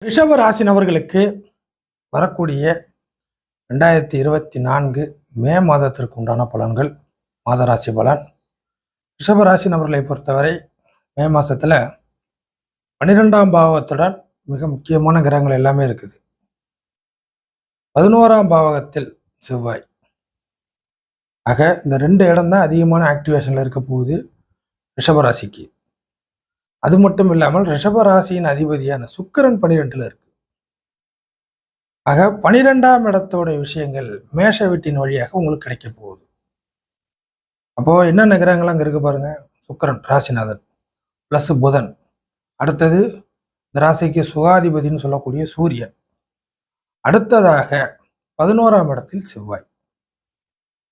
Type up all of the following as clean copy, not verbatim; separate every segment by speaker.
Speaker 1: ரிஷப ராசி நபர்களுக்கு வரக்கூடிய 2024 மே மாதத்திற்கு உண்டான பலன்கள். மாத ராசி பலன். ரிஷப ராசி நபர்களை பொறுத்தவரை மே மாதத்தில் 12ஆம் பாவத்துடன் மிக முக்கியமான கிரகங்கள் எல்லாமே இருக்குது. 11ஆம் பாவகத்தில் செவ்வாய். ஆக இந்த 2 இடம் தான் அதிகமான ஆக்டிவேஷனில் இருக்க போகுது ரிஷபராசிக்கு. அது மட்டும் இல்லாமல் ரிஷபராசியின் அதிபதியான சுக்கிரன் 12ல் இருக்கு. ஆக 12ஆம் இடத்தோட விஷயங்கள் மேஷ வீட்டின் வழியாக உங்களுக்கு கிடைக்க போகுது. அப்போ என்னென்ன கிரகங்கள் அங்கே இருக்கு பாருங்க. சுக்கிரன் ராசிநாதன் பிளஸ் புதன், அடுத்தது இந்த ராசிக்கு சுகாதிபதினு சொல்லக்கூடிய சூரியன், அடுத்ததாக 11ஆம் இடத்தில் செவ்வாய்.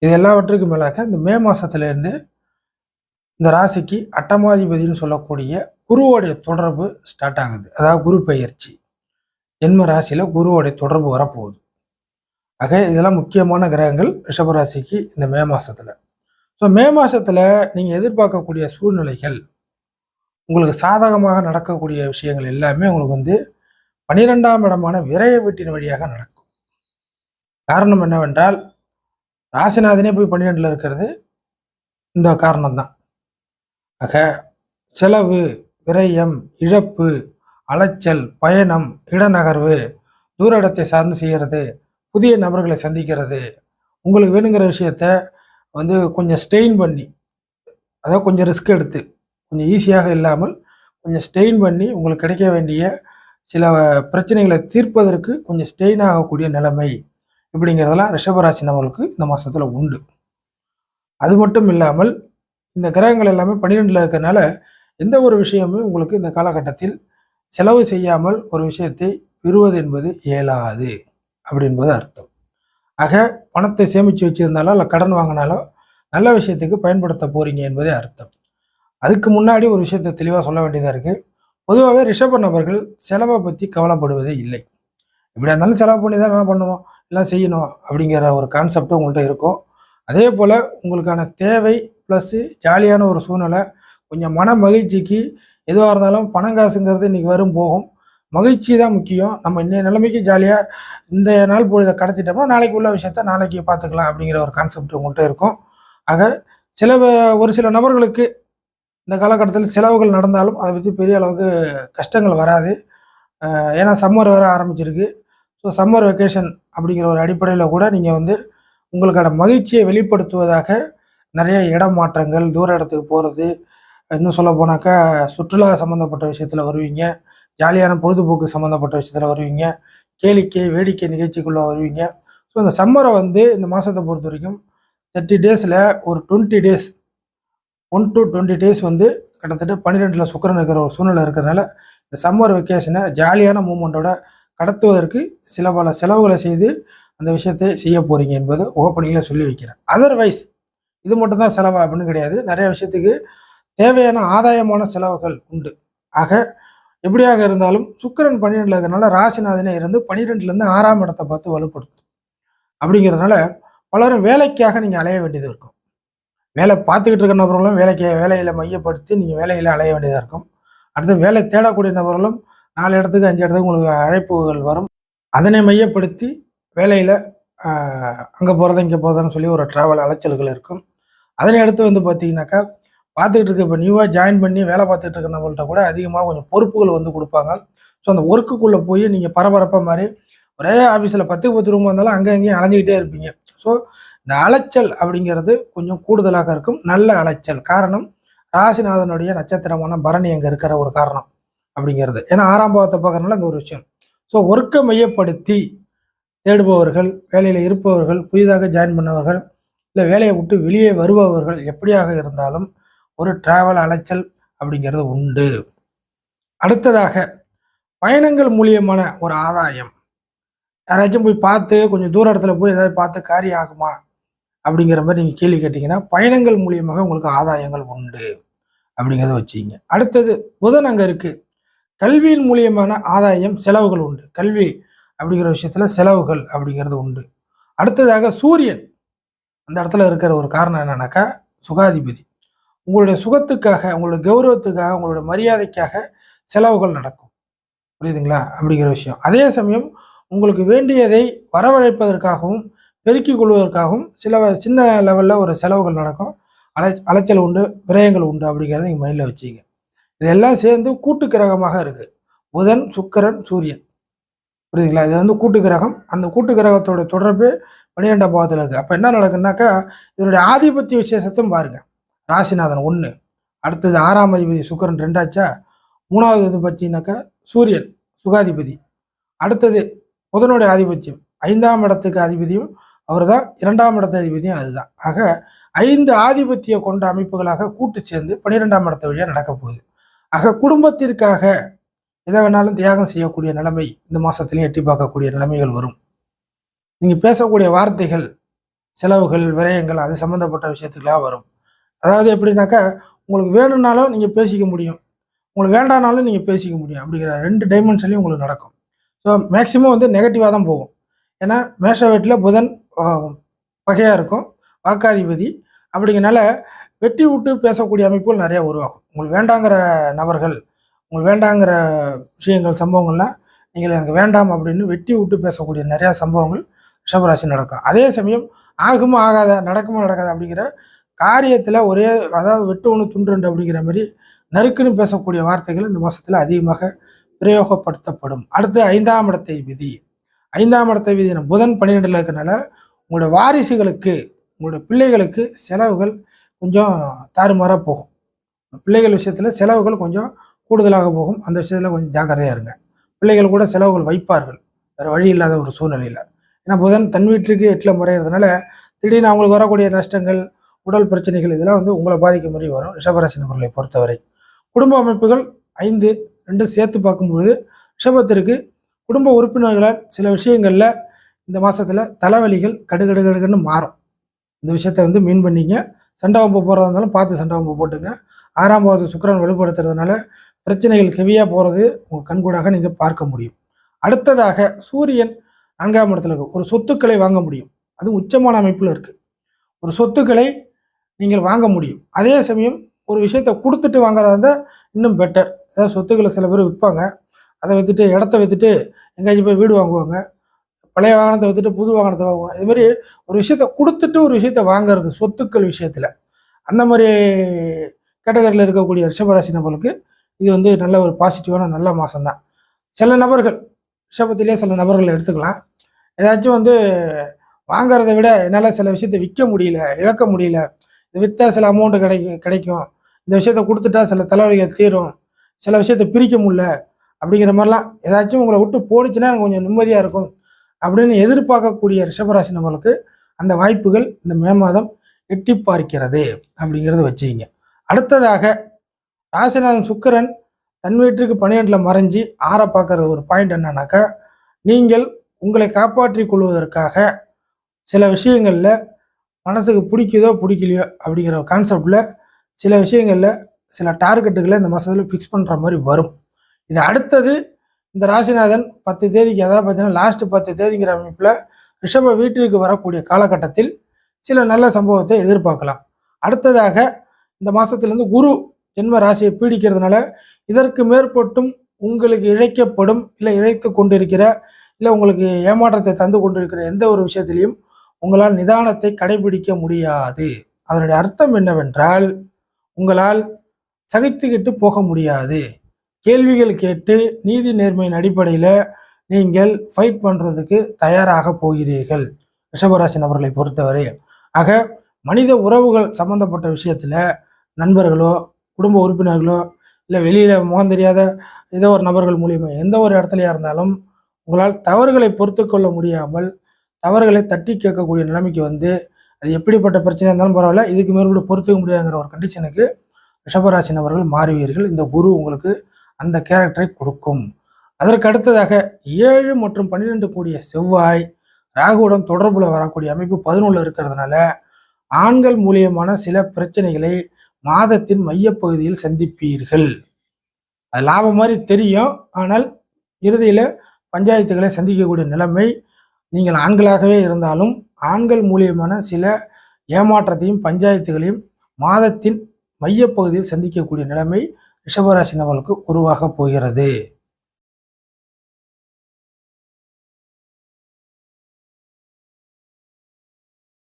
Speaker 1: இது எல்லாவற்றுக்கும் மேலாக இந்த மே மாசத்திலிருந்து இந்த ராசிக்கு அட்டமாதிபதினு சொல்லக்கூடிய குருவோடைய தொடர்பு ஸ்டார்ட் ஆகுது. அதாவது குரு பெயர்ச்சி. ஜென்ம ராசியில குருவோடைய தொடர்பு வரப்போகுது. ஆக இதெல்லாம் முக்கியமான கிரகங்கள் ரிஷபராசிக்கு இந்த மே மாசத்துல. ஸோ மே மாசத்துல நீங்க எதிர்பார்க்கக்கூடிய சூழ்நிலைகள், உங்களுக்கு சாதகமாக நடக்கக்கூடிய விஷயங்கள் எல்லாமே உங்களுக்கு 12ஆம் இடமான விரய வீட்டின் வழியாக நடக்கும். காரணம் என்னவென்றால் ராசிநாதனே போய் 12ல் இருக்கிறது இந்த காரணம் தான். ஆக செலவு, விரயம், இழப்பு, அலைச்சல், பயணம், இடநகர்வு, தூர இடத்தை சார்ந்து செய்கிறது, புதிய நபர்களை சந்திக்கிறது, உங்களுக்கு வேணுங்கிற விஷயத்த கொஞ்சம் ஸ்ட்ரெயின் பண்ணி, அதாவது கொஞ்சம் ரிஸ்க் எடுத்து, கொஞ்சம் ஈஸியாக இல்லாமல் கொஞ்சம் ஸ்ட்ரெயின் பண்ணி உங்களுக்கு கிடைக்க வேண்டிய சில பிரச்சனைகளை தீர்ப்பதற்கு கொஞ்சம் ஸ்ட்ரெயின் ஆகக்கூடிய நிலைமை இப்படிங்கிறதெல்லாம் ரிஷபராசி நபர்களுக்கு இந்த மாதத்தில் உண்டு. அது மட்டும் இல்லாமல் இந்த கிரகங்கள் எல்லாமே 12ல் இருக்கிறதுனால எந்த ஒரு விஷயமும் உங்களுக்கு இந்த காலகட்டத்தில் செலவு செய்யாமல் ஒரு விஷயத்தை பெறுவது என்பது இயலாது அப்படி என்பது அர்த்தம். ஆக பணத்தை சேமித்து வச்சிருந்தாலோ இல்லை கடன் வாங்கினாலோ நல்ல விஷயத்துக்கு பயன்படுத்த போறீங்க என்பதே அர்த்தம். அதுக்கு முன்னாடி ஒரு விஷயத்தை தெளிவாக சொல்ல வேண்டியதாக இருக்குது. பொதுவாகவே ரிஷப நபர்கள் செலவை பற்றி கவலைப்படுவதே இல்லை. இப்படியா இருந்தாலும் செலவு பண்ணி தான் என்ன பண்ணுவோம், எல்லாம் செய்யணும் அப்படிங்கிற ஒரு கான்செப்டும் உங்கள்கிட்ட இருக்கும். அதே போல் உங்களுக்கான தேவை ப்ளஸ்ஸு ஜாலியான ஒரு சூழ்நிலை, கொஞ்சம் மன மகிழ்ச்சிக்கு எதுவாக இருந்தாலும் பணம் காசுங்கிறது இன்றைக்கி வரும் போகும். மகிழ்ச்சி தான் முக்கியம். நம்ம இன்றைய நிலைமைக்கு ஜாலியாக இந்த நாள் பொழுதை கடத்திட்டோம்னா நாளைக்கு உள்ள விஷயத்த நாளைக்கு பார்த்துக்கலாம் அப்படிங்கிற ஒரு கான்செப்ட் உங்கள்கிட்ட இருக்கும். ஆக ஒரு சில நபர்களுக்கு இந்த காலகட்டத்தில் செலவுகள் நடந்தாலும் அதை பற்றி பெரிய அளவுக்கு கஷ்டங்கள் வராது. ஏன்னா சம்மர் வேறு ஆரம்பிச்சிருக்கு. ஸோ சம்மர் வெக்கேஷன் அப்படிங்கிற ஒரு அடிப்படையில் கூட நீங்கள் உங்களுக்கான மகிழ்ச்சியை வெளிப்படுத்துவதாக நிறைய இடம் மாற்றங்கள், தூர இடத்துக்கு போகிறது, இன்னும் சொல்ல போனாக்கா சுற்றுலா சம்மந்தப்பட்ட விஷயத்தில் வருவீங்க, ஜாலியான பொழுதுபோக்கு சம்மந்தப்பட்ட விஷயத்தில் வருவீங்க, கேளிக்கை வேடிக்கை நிகழ்ச்சிக்குள்ளே வருவீங்க. ஸோ இந்த சம்மரை இந்த மாதத்தை பொறுத்த வரைக்கும் 30 டேஸில் ஒரு 20 டேஸ் 1 to 20 டேஸ் கிட்டத்தட்ட 12ல் சுக்கிரன் இருக்கிற ஒரு சூழ்நிலை இருக்கிறதுனால இந்த சம்மர் வெக்கேஷனை ஜாலியான மூமெண்ட்டோட கடத்துவதற்கு சில பல செலவுகளை செய்து அந்த விஷயத்தை செய்ய போறீங்க என்பது ஓப்பனிங்கில் சொல்லி வைக்கிறேன். அதர்வைஸ் இது மட்டும் தான் செலவா அப்படின்னு கிடையாது. நிறைய விஷயத்துக்கு தேவையான ஆதாயமான செலவுகள் உண்டு. ஆக எப்படியாக இருந்தாலும் சுக்கிரன் 12ல் இருக்கிறனால ராசிநாதனே இருந்து 12லேருந்து 6ஆம் இடத்தை பார்த்து வலுப்படுத்தும். அப்படிங்கிறதுனால பலரும் வேலைக்காக நீங்கள் அலைய வேண்டியது இருக்கும். வேலை பார்த்துக்கிட்டு இருக்க நபர்களும் வேலையில் மையப்படுத்தி நீங்கள் வேலையில் அலைய வேண்டியதாக இருக்கும். அடுத்து வேலை தேடக்கூடிய நபர்களும் 4 இடத்துக்கு 5 இடத்துக்கு உங்களுக்கு அழைப்புகள் வரும். அதனை மையப்படுத்தி வேலையில் அங்கே போகிறத இங்கே போகிறதுன்னு சொல்லி ஒரு ட்ராவல் அலைச்சல்கள் இருக்கும். அதனை அடுத்து பார்த்தீங்கன்னாக்கா பார்த்துக்கிட்டு இருக்க இப்போ நியூவாக ஜாயின் பண்ணி வேலை பார்த்துட்டு இருக்க நம்மள்கிட்ட கூட அதிகமாக கொஞ்சம் பொறுப்புகள் கொடுப்பாங்க. ஸோ அந்த ஒர்க்குள்ளே போய் நீங்கள் பரபரப்பாக மாதிரி ஒரே ஆஃபீஸில் 10க்கு 10 ரூம் இருந்தாலும் அங்கே அங்கேயும் அலைஞ்சிக்கிட்டே இருப்பீங்க. ஸோ இந்த அலைச்சல் அப்படிங்கிறது கொஞ்சம் கூடுதலாக இருக்கும். நல்ல அலைச்சல். காரணம் ராசிநாதனுடைய நட்சத்திரமான பரணி அங்கே இருக்கிற ஒரு காரணம் அப்படிங்கிறது. ஏன்னா 6ஆம் பாவத்தை பார்க்கறதுனால இந்த ஒரு விஷயம். ஸோ ஒர்க்கை மையப்படுத்தி தேடுபவர்கள், வேலையில் இருப்பவர்கள், புதிதாக ஜாயின் பண்ணவர்கள், இல்லை வேலையை விட்டு வெளியே வருபவர்கள் எப்படியாக இருந்தாலும் ஒரு டிராவல் அலைச்சல் அப்படிங்கிறது உண்டு. அடுத்ததாக பயணங்கள் மூலியமான ஒரு ஆதாயம். யாராச்சும் போய் பார்த்து கொஞ்சம் தூர இடத்துல போய் ஏதாவது பார்த்து காரியம் ஆகுமா அப்படிங்கிற மாதிரி நீங்கள் கேள்வி கேட்டிங்கன்னா பயணங்கள் மூலியமாக உங்களுக்கு ஆதாயங்கள் உண்டு அப்படிங்கிறத வச்சுக்கிங்க. அடுத்தது புதன் அங்கே இருக்குது. கல்வியின் மூலியமான ஆதாயம், செலவுகள் உண்டு. கல்வி அப்படிங்கிற விஷயத்துல செலவுகள் அப்படிங்கிறது உண்டு. அடுத்ததாக சூரியன் அந்த இடத்துல இருக்கிற ஒரு காரணம் என்னன்னாக்கா சுகாதிபதி. உங்களுடைய சுகத்துக்காக, உங்களுடைய கௌரவத்துக்காக, உங்களுடைய மரியாதைக்காக செலவுகள் நடக்கும். புரியுதுங்களா? அப்படிங்கிற விஷயம். அதே சமயம் உங்களுக்கு வேண்டியதை வரவழைப்பதற்காகவும், பெருக்கிக் கொள்வதற்காகவும் சின்ன லெவல்ல ஒரு செலவுகள் நடக்கும். அலைச்சல் உண்டு, விரயங்கள் உண்டு அப்படிங்கிறத நீங்க மைண்ட்ல வச்சுக்கங்க. இதெல்லாம் சேர்ந்து கூட்டு கிரகமாக இருக்கு. புதன், சுக்கிரன், சூரியன். புரியுதுங்களா? இது வந்து கூட்டு கிரகம். அந்த கூட்டு கிரகத்தோட தொடர்பு 12ஆம் பாவத்துல இருக்கு. அப்ப என்ன நடக்குன்னாக்கா, இதனுடைய ஆதிபத்திய விசேஷத்தையும் பாருங்க. ராசிநாதன் 1, அடுத்தது 6ஆம் அதிபதி சுக்கிரன் 2 ஆச்சா, 3வது இது பார்த்தீங்கன்னாக்கா சூரியன் சுகாதிபதி. அடுத்தது புதனுடைய ஆதிபத்தியம். 5ஆம் இடத்துக்கு அதிபதியும் அவர்தான், 2ஆம் இடத்து அதிபதியும் அதுதான். ஆக 5 ஆதிபத்திய கொண்ட அமைப்புகளாக கூட்டு சேர்ந்து 12ஆம் இடத்து வழியா நடக்க போகுது. ஆக குடும்பத்திற்காக எதை வேணாலும் தியாகம் செய்யக்கூடிய நிலைமை இந்த மாசத்திலையும் எட்டி பார்க்கக்கூடிய நிலைமைகள் வரும். நீங்க பேசக்கூடிய வார்த்தைகள், செலவுகள், விரயங்கள் அது சம்பந்தப்பட்ட விஷயத்துக்கெல்லாம் வரும். அதாவது எப்படின்னாக்கா, உங்களுக்கு வேணும்னாலும் நீங்க பேசிக்க முடியும். உங்களுக்கு வேண்டானாலும் நீங்க பேசிக்க முடியும். அப்படிங்கிற 2 டைமென்ஷன்லயும் உங்களுக்கு நடக்கும். ஸோ மேக்ஸிமம் வந்து நெகட்டிவா தான் போகும். ஏன்னா மேஷ வீட்டில புதன் அ பகையா இருக்கும். வாக்காதிபதி. அப்படிங்கிறனால வெட்டி விட்டு பேசக்கூடிய அமைப்புகள் நிறைய உருவாகும். உங்களுக்கு வேண்டாங்கிற நபர்கள், உங்களுக்கு வேண்டாங்கிற விஷயங்கள், சம்பவங்கள்லாம் நீங்கள் எனக்கு வேண்டாம் அப்படின்னு வெட்டி விட்டு பேசக்கூடிய நிறையா சம்பவங்கள் ரிஷபராசி நடக்கும். அதே சமயம் ஆகுமா ஆகாதா, நடக்குமா நடக்காதா அப்படிங்கிற காரியத்தில் ஒரே, அதாவது வெட்டு ஒன்று துண்டு ரெண்டு அப்படிங்கிற மாதிரி நறுக்குன்னு பேசக்கூடிய வார்த்தைகள் இந்த மாசத்துல அதிகமாக பிரயோகப்படுத்தப்படும். அடுத்து 5ஆம் இடத்தை விதி. 5ஆம் இடத்தை விதி புதன் 12ல இருக்கிறனால உங்களோட வாரிசுகளுக்கு, உங்களோட பிள்ளைகளுக்கு செலவுகள் கொஞ்சம் தாறுமாறாக போகும். பிள்ளைகள் விஷயத்துல செலவுகள் கொஞ்சம் கூடுதலாக போகும். அந்த விஷயத்துல கொஞ்சம் ஜாக்கிரதையா இருங்க. பிள்ளைகள் கூட செலவுகள் வைப்பார்கள், வேற வழி இல்லாத ஒரு சூழ்நிலையில. ஏன்னா புதன் தன் வீட்டுக்கு 8ல முறையிறதுனால திடீர்னு அவங்களுக்கு வரக்கூடிய நஷ்டங்கள், உடல் பிரச்சனைகள் இதெல்லாம் வந்து உங்களை பாதிக்கும் மாதிரி வரும். ரிஷபராசி நபர்களை பொறுத்தவரை குடும்ப அமைப்புகள் 5 2 சேர்த்து பார்க்கும்போது ரிஷபத்திற்கு குடும்ப உறுப்பினர்களால் சில விஷயங்கள்ல இந்த மாசத்துல தலைவலிகள் கடுகடுகடுன்னு மாறும். இந்த விஷயத்த வந்து மீன் பண்ணிங்க. சண்டை வம்பு போறதா இருந்தாலும் பார்த்து சண்டை வம்பு போட்டுங்க. 6ஆம் பாவத்தை சுக்கிரன் வலுப்படுத்துறதுனால பிரச்சனைகள் ஹெவியா போறது உங்க கண்கூடாக நீங்க பார்க்க முடியும். அடுத்ததாக சூரியன் 4ஆம் இடத்துல இருக்கு. ஒரு சொத்துக்களை வாங்க முடியும். அது உச்சமான அமைப்புல இருக்கு. ஒரு சொத்துக்களை நீங்கள் வாங்க முடியும். அதே சமயம் ஒரு விஷயத்த கொடுத்துட்டு வாங்குறதா இருந்தால் இன்னும் பெட்டர். அதாவது சொத்துக்களை சில பேர் விற்பாங்க. அதை விற்றுட்டு, இடத்த விற்றுட்டு எங்கேயாச்சும் போய் வீடு வாங்குவாங்க. பழைய வாகனத்தை விற்றுட்டு புது வாகனத்தை வாங்குவாங்க. இது மாதிரி ஒரு விஷயத்த கொடுத்துட்டு ஒரு விஷயத்த வாங்குறது சொத்துக்கள் விஷயத்தில், அந்த மாதிரி கேட்டகரியில் இருக்கக்கூடிய ரிஷபராசி நபர்களுக்கு இது வந்து நல்ல ஒரு பாசிட்டிவான நல்ல மாதம் தான். சில நபர்கள் ரிஷபத்திலே சில நபர்கள் எடுத்துக்கலாம். ஏதாச்சும் வந்து வாங்கிறத விட என்னால் சில விஷயத்த விற்க முடியல, இழக்க முடியல, இதை விற்றா சில அமௌண்ட்டு கிடைக்கும், இந்த விஷயத்த கொடுத்துட்டா சில தலைவலிகள் தீரும், சில விஷயத்த பிரிக்க முடியல அப்படிங்கிற மாதிரிலாம் ஏதாச்சும் உங்களை விட்டு போணுச்சுன்னா எனக்கு கொஞ்சம் நிம்மதியாக இருக்கும் அப்படின்னு எதிர்பார்க்கக்கூடிய ரிஷபராசி நபர்களுக்கு அந்த வாய்ப்புகள் இந்த மே மாதம் எட்டி பார்க்கிறது அப்படிங்கிறத வச்சுக்கிங்க. அடுத்ததாக ராசிநாதன் சுக்கிரன் தன் வீட்டுக்கு 12ல மறைஞ்சி 6 பார்க்கறது ஒரு பாயிண்ட் என்னன்னாக்கா, நீங்கள் உங்களை காப்பாற்றி கொள்வதற்காக சில விஷயங்கள்ல மனசுக்கு பிடிக்குதோ பிடிக்கலையோ அப்படிங்கிற கான்செப்டில் சில விஷயங்களில் சில டார்கெட்டுகளை இந்த மாதத்தில் ஃபிக்ஸ் பண்ணுற மாதிரி வரும். இது அடுத்தது இந்த ராசிநாதன் 10 தேதிக்கு, அதாவது பார்த்தீங்கன்னா லாஸ்ட் 10 தேதிங்கிற அமைப்பில் ரிஷப வீட்டிற்கு வரக்கூடிய காலகட்டத்தில் சில நல்ல சம்பவத்தை எதிர்பார்க்கலாம். அடுத்ததாக இந்த மாதத்துலேருந்து குரு ஜென்ம ராசியை பீடிக்கிறதுனால இதற்கு மேற்பட்டும் உங்களுக்கு இழைக்கப்படும், இல்லை இழைத்து கொண்டிருக்கிற, இல்லை உங்களுக்கு ஏமாற்றத்தை தந்து கொண்டிருக்கிற எந்த ஒரு விஷயத்திலையும் உங்களால் நிதானத்தை கடைபிடிக்க முடியாது. அதனுடைய அர்த்தம் என்னவென்றால், உங்களால் சகித்துக்கிட்டு போக முடியாது. கேள்விகள் கேட்டு நீதி நேர்மையின் அடிப்படையில் நீங்கள் ஃபைட் பண்ணுறதுக்கு தயாராக போகிறீர்கள் ரிஷபராசி நபர்களை பொறுத்தவரை. ஆக மனித உறவுகள் சம்பந்தப்பட்ட விஷயத்தில் நண்பர்களோ, குடும்ப உறுப்பினர்களோ, இல்லை வெளியில் முகம் தெரியாத ஏதோ ஒரு நபர்கள் மூலியமாக எந்த ஒரு இடத்துலையா இருந்தாலும் உங்களால் தவறுகளை பொறுத்து கொள்ள முடியாமல் தவறுகளை தட்டி கேட்கக்கூடிய நிலைமைக்கு வந்து, அது எப்படிப்பட்ட பிரச்சனையாக இருந்தாலும் பரவாயில்ல, இதுக்கு மேற்கொண்டு பொறுத்துக்க முடியாதுங்கிற ஒரு கண்டிஷனுக்கு ரிஷபராசி நபர்கள் மாறுவீர்கள். இந்த குரு உங்களுக்கு அந்த கேரக்டரை கொடுக்கும். அதற்கு அடுத்ததாக 7 மற்றும் 12 கூடிய செவ்வாய் ராகுவுடன் தொடர்புல வரக்கூடிய அமைப்பு 11 இருக்கிறதுனால ஆண்கள் மூலியமான சில பிரச்சனைகளை மாதத்தின் மையப்பகுதியில் சந்திப்பீர்கள். அது லாபம் மாதிரி தெரியும், ஆனால் இறுதியில் பஞ்சாயத்துகளை சந்திக்கக்கூடிய நிலைமை. நீங்கள் ஆண்களாகவே இருந்தாலும் ஆண்கள் மூலியமான சில ஏமாற்றத்தையும் பஞ்சாயத்துகளையும் மாதத்தின் மையப்பகுதியில் சந்திக்கக்கூடிய நிலைமை ரிஷபராசி நபர்களுக்கு உருவாக போகிறது.